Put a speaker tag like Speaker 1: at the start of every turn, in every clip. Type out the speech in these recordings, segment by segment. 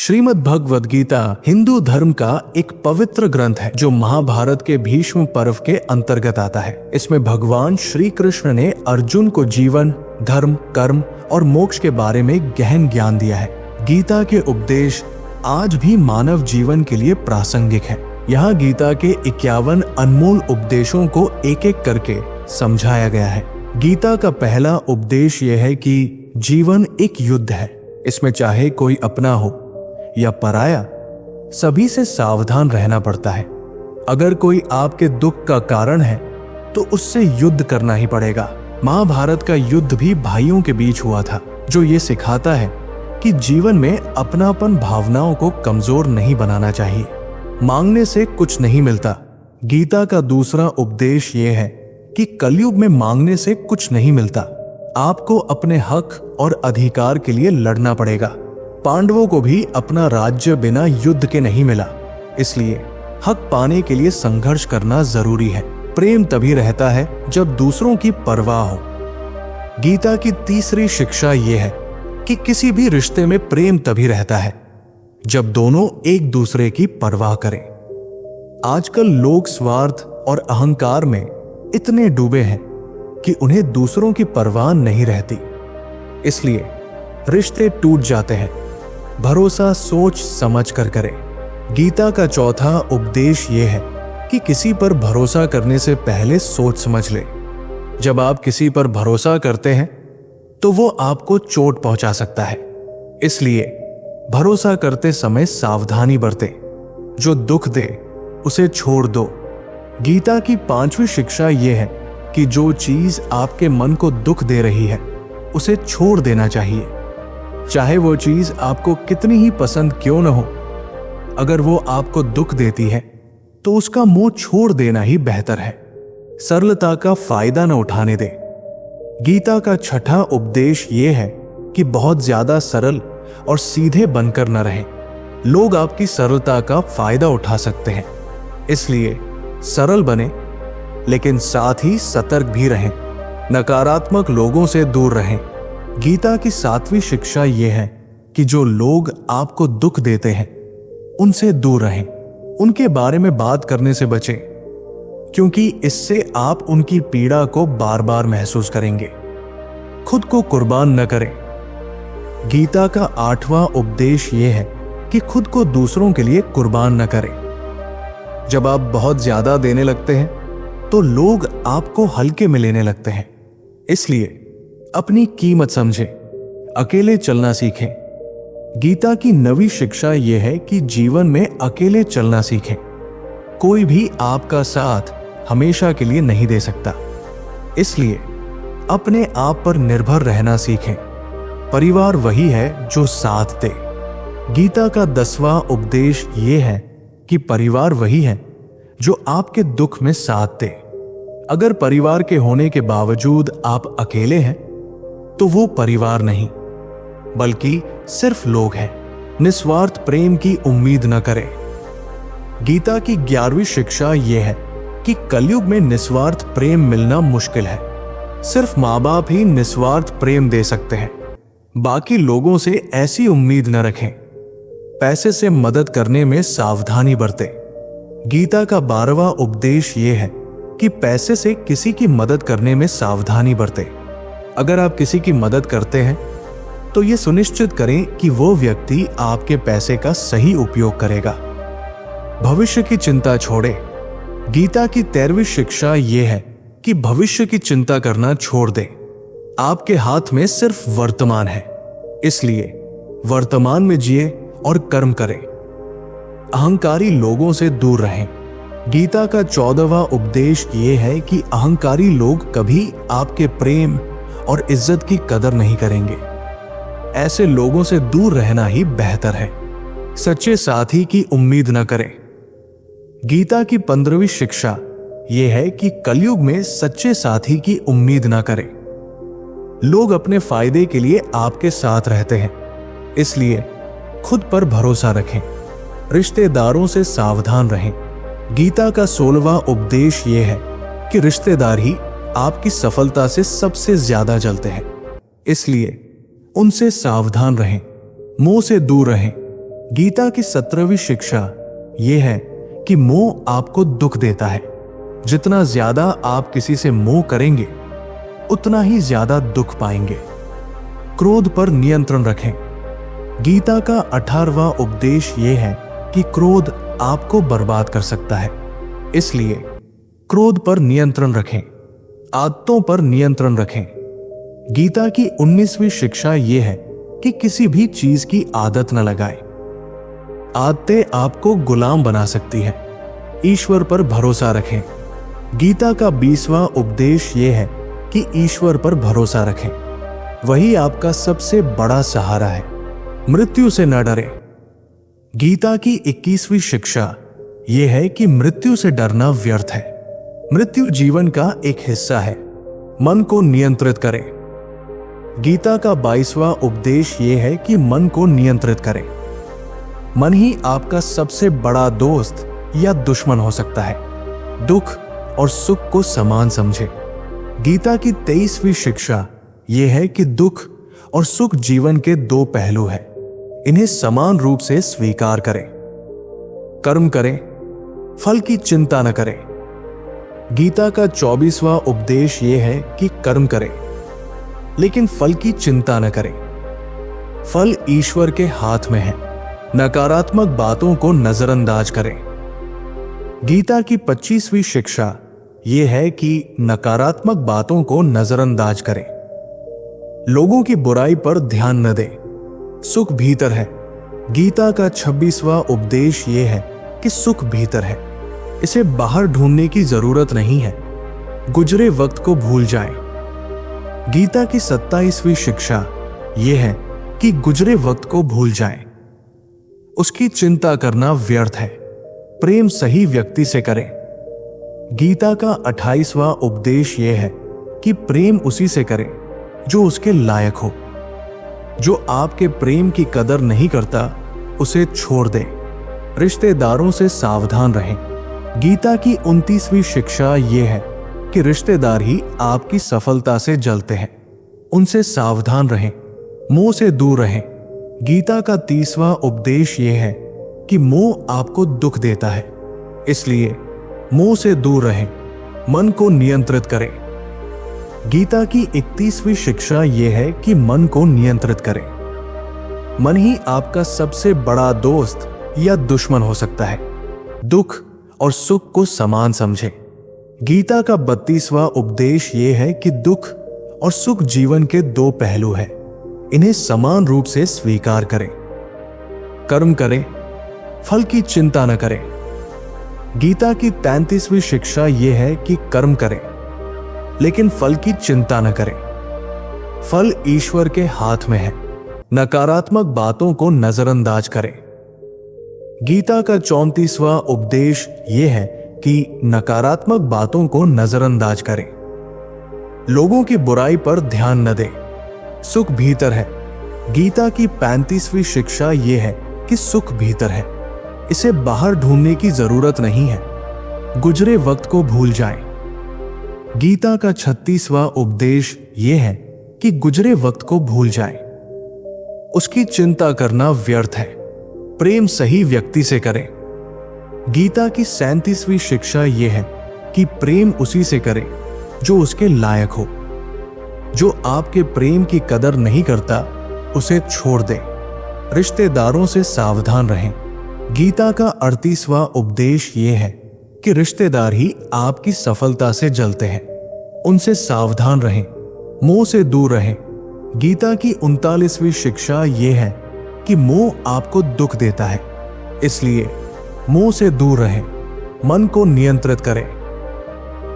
Speaker 1: श्रीमद् भगवद गीता हिंदू धर्म का एक पवित्र ग्रंथ है जो महाभारत के भीष्म पर्व के अंतर्गत आता है। इसमें भगवान श्री कृष्ण ने अर्जुन को जीवन, धर्म, कर्म और मोक्ष के बारे में गहन ज्ञान दिया है। गीता के उपदेश आज भी मानव जीवन के लिए प्रासंगिक है। यहाँ गीता के 51 अनमोल उपदेशों को एक एक करके समझाया गया है। गीता का पहला उपदेश यह है कि जीवन एक युद्ध है। इसमें चाहे कोई अपना हो या पराया, सभी से सावधान रहना पड़ता है। अगर कोई आपके दुख का कारण है तो उससे युद्ध करना ही पड़ेगा। महाभारत का युद्ध भी भाइयों के बीच हुआ था, जो ये सिखाता है कि जीवन में अपनापन भावनाओं को कमजोर नहीं बनाना चाहिए। मांगने से कुछ नहीं मिलता। गीता का दूसरा उपदेश ये है कि कलयुग में मांगने से कुछ नहीं मिलता। आपको अपने हक और अधिकार के लिए लड़ना पड़ेगा। पांडवों को भी अपना राज्य बिना युद्ध के नहीं मिला, इसलिए हक पाने के लिए संघर्ष करना जरूरी है। प्रेम तभी रहता है जब दूसरों की परवाह हो। गीता की तीसरी शिक्षा यह है कि किसी भी रिश्ते में प्रेम तभी रहता है जब दोनों एक दूसरे की परवाह करें। आजकल लोग स्वार्थ और अहंकार में इतने डूबे हैं कि उन्हें दूसरों की परवाह नहीं रहती, इसलिए रिश्ते टूट जाते हैं। भरोसा सोच समझ कर करें। गीता का चौथा उपदेश यह है कि किसी पर भरोसा करने से पहले सोच समझ ले। जब आप किसी पर भरोसा करते हैं तो वो आपको चोट पहुंचा सकता है, इसलिए भरोसा करते समय सावधानी बरतें। जो दुख दे उसे छोड़ दो। गीता की पांचवी शिक्षा यह है कि जो चीज आपके मन को दुख दे रही है उसे छोड़ देना चाहिए, चाहे वो चीज आपको कितनी ही पसंद क्यों न हो। अगर वो आपको दुख देती है तो उसका मोह छोड़ देना ही बेहतर है। सरलता का फायदा न उठाने दे। गीता का छठा उपदेश ये है कि बहुत ज्यादा सरल और सीधे बनकर न रहें। लोग आपकी सरलता का फायदा उठा सकते हैं, इसलिए सरल बने, लेकिन साथ ही सतर्क भी रहें। नकारात्मक लोगों से दूर रहें। गीता की सातवीं शिक्षा यह है कि जो लोग आपको दुख देते हैं उनसे दूर रहें। उनके बारे में बात करने से बचें, क्योंकि इससे आप उनकी पीड़ा को बार बार महसूस करेंगे। खुद को कुर्बान न करें। गीता का आठवां उपदेश यह है कि खुद को दूसरों के लिए कुर्बान न करें। जब आप बहुत ज्यादा देने लगते हैं तो लोग आपको हल्के में लेने लगते हैं, इसलिए अपनी कीमत समझें। अकेले चलना सीखें। गीता की नवी शिक्षा यह है कि जीवन में अकेले चलना सीखें। कोई भी आपका साथ हमेशा के लिए नहीं दे सकता, इसलिए अपने आप पर निर्भर रहना सीखें। परिवार वही है जो साथ दे। गीता का 10वां उपदेश यह है कि परिवार वही है जो आपके दुख में साथ दे। अगर परिवार के होने के बावजूद आप अकेले हैं तो वो परिवार नहीं, बल्कि सिर्फ लोग हैं। निस्वार्थ प्रेम की उम्मीद न करें। गीता की 11वीं शिक्षा यह है कि कलयुग में निस्वार्थ प्रेम मिलना मुश्किल है। सिर्फ माँ बाप ही निस्वार्थ प्रेम दे सकते हैं। बाकी लोगों से ऐसी उम्मीद न रखें। पैसे से मदद करने में सावधानी बरतें। गीता का 12वां उपदेश यह है कि पैसे से किसी की मदद करने में सावधानी बरतें। अगर आप किसी की मदद करते हैं तो ये सुनिश्चित करें कि वो व्यक्ति आपके पैसे का सही उपयोग करेगा। भविष्य की चिंता छोड़ें। गीता की 13वीं शिक्षा यह है कि भविष्य की चिंता करना छोड़ दें। आपके हाथ में सिर्फ वर्तमान है, इसलिए वर्तमान में जिए और कर्म करें। अहंकारी लोगों से दूर रहें। गीता का 14वां उपदेश ये है कि अहंकारी लोग कभी आपके प्रेम और इज्जत की कदर नहीं करेंगे। ऐसे लोगों से दूर रहना ही बेहतर है। सच्चे साथी की उम्मीद न करें। गीता की 15वीं शिक्षा यह है कि कलयुग में सच्चे साथी की उम्मीद न करें। लोग अपने फायदे के लिए आपके साथ रहते हैं, इसलिए खुद पर भरोसा रखें। रिश्तेदारों से सावधान रहें। गीता का 16वां उपदेश यह है कि रिश्तेदार ही आपकी सफलता से सबसे ज्यादा जलते हैं, इसलिए उनसे सावधान रहें। मोह से दूर रहें। गीता की 17वीं शिक्षा यह है कि मोह आपको दुख देता है। जितना ज्यादा आप किसी से मोह करेंगे उतना ही ज्यादा दुख पाएंगे। क्रोध पर नियंत्रण रखें। गीता का 18वां उपदेश यह है कि क्रोध आपको बर्बाद कर सकता है, इसलिए क्रोध पर नियंत्रण रखें, आदतों पर नियंत्रण रखें। गीता की 19वीं शिक्षा यह है कि किसी भी चीज की आदत न लगाएं। आदतें आपको गुलाम बना सकती हैं। ईश्वर पर भरोसा रखें। गीता का 20वां उपदेश यह है कि ईश्वर पर भरोसा रखें, वही आपका सबसे बड़ा सहारा है। मृत्यु से न डरें। गीता की 21वीं शिक्षा यह है कि मृत्यु से डरना व्यर्थ है। मृत्यु जीवन का एक हिस्सा है। मन को नियंत्रित करें। गीता का 22वां उपदेश यह है कि मन को नियंत्रित करें। मन ही आपका सबसे बड़ा दोस्त या दुश्मन हो सकता है। दुख और सुख को समान समझें। गीता की 23वीं शिक्षा यह है कि दुख और सुख जीवन के दो पहलू हैं, इन्हें समान रूप से स्वीकार करें। कर्म करें, फल की चिंता न करें। गीता का 24वां उपदेश यह है कि कर्म करें, लेकिन फल की चिंता न करें। फल ईश्वर के हाथ में है। नकारात्मक बातों को नजरअंदाज करें। गीता की 25वीं शिक्षा यह है कि नकारात्मक बातों को नजरअंदाज करें। लोगों की बुराई पर ध्यान न दें। सुख भीतर है। गीता का 26वां उपदेश यह है कि सुख भीतर है, इसे बाहर ढूंढने की जरूरत नहीं है। गुजरे वक्त को भूल जाएं। गीता की 27वीं शिक्षा यह है कि गुजरे वक्त को भूल जाएं। उसकी चिंता करना व्यर्थ है। प्रेम सही व्यक्ति से करें। गीता का 28वां उपदेश यह है कि प्रेम उसी से करें जो उसके लायक हो। जो आपके प्रेम की कदर नहीं करता उसे छोड़ दें। रिश्तेदारों से सावधान रहें। गीता की 29वीं शिक्षा यह है कि रिश्तेदार ही आपकी सफलता से जलते हैं, उनसे सावधान रहें। मोह से दूर रहें। गीता का 30वां उपदेश यह है कि मोह आपको दुख देता है, इसलिए मोह से दूर रहें। मन को नियंत्रित करें। गीता की 31वीं शिक्षा यह है कि मन को नियंत्रित करें। मन ही आपका सबसे बड़ा दोस्त या दुश्मन हो सकता है। दुख और सुख को समान समझें। गीता का 32वां उपदेश यह है कि दुख और सुख जीवन के दो पहलू हैं, इन्हें समान रूप से स्वीकार करें। कर्म करें, फल की चिंता न करें। गीता की 33वीं शिक्षा यह है कि कर्म करें, लेकिन फल की चिंता न करें। फल ईश्वर के हाथ में है। नकारात्मक बातों को नजरअंदाज करें। गीता का 34वां उपदेश यह है कि नकारात्मक बातों को नजरअंदाज करें। लोगों की बुराई पर ध्यान न दें। सुख भीतर है। गीता की 35वीं शिक्षा यह है कि सुख भीतर है, इसे बाहर ढूंढने की जरूरत नहीं है। गुजरे वक्त को भूल जाएं। गीता का 36वां उपदेश यह है कि गुजरे वक्त को भूल जाएं। उसकी चिंता करना व्यर्थ है। प्रेम सही व्यक्ति से करें। गीता की 37वीं शिक्षा यह है कि प्रेम उसी से करें जो उसके लायक हो। जो आपके प्रेम की कदर नहीं करता उसे छोड़ दें। रिश्तेदारों से सावधान रहें। गीता का 38वां उपदेश यह है कि रिश्तेदार ही आपकी सफलता से जलते हैं, उनसे सावधान रहें। मोह से दूर रहें। गीता की 39वीं शिक्षा यह है कि मोह आपको दुख देता है, इसलिए मोह से दूर रहें। मन को नियंत्रित करें।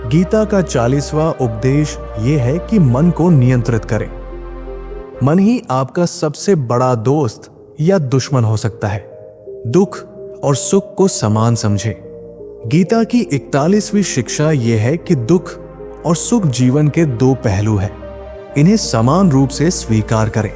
Speaker 1: गीता का 40वां उपदेश यह है कि मन को नियंत्रित करें। मन ही आपका सबसे बड़ा दोस्त या दुश्मन हो सकता है। दुख और सुख को समान समझें। गीता की 41वीं शिक्षा यह है कि दुख और सुख जीवन के दो पहलू हैं, इन्हें समान रूप से स्वीकार करें।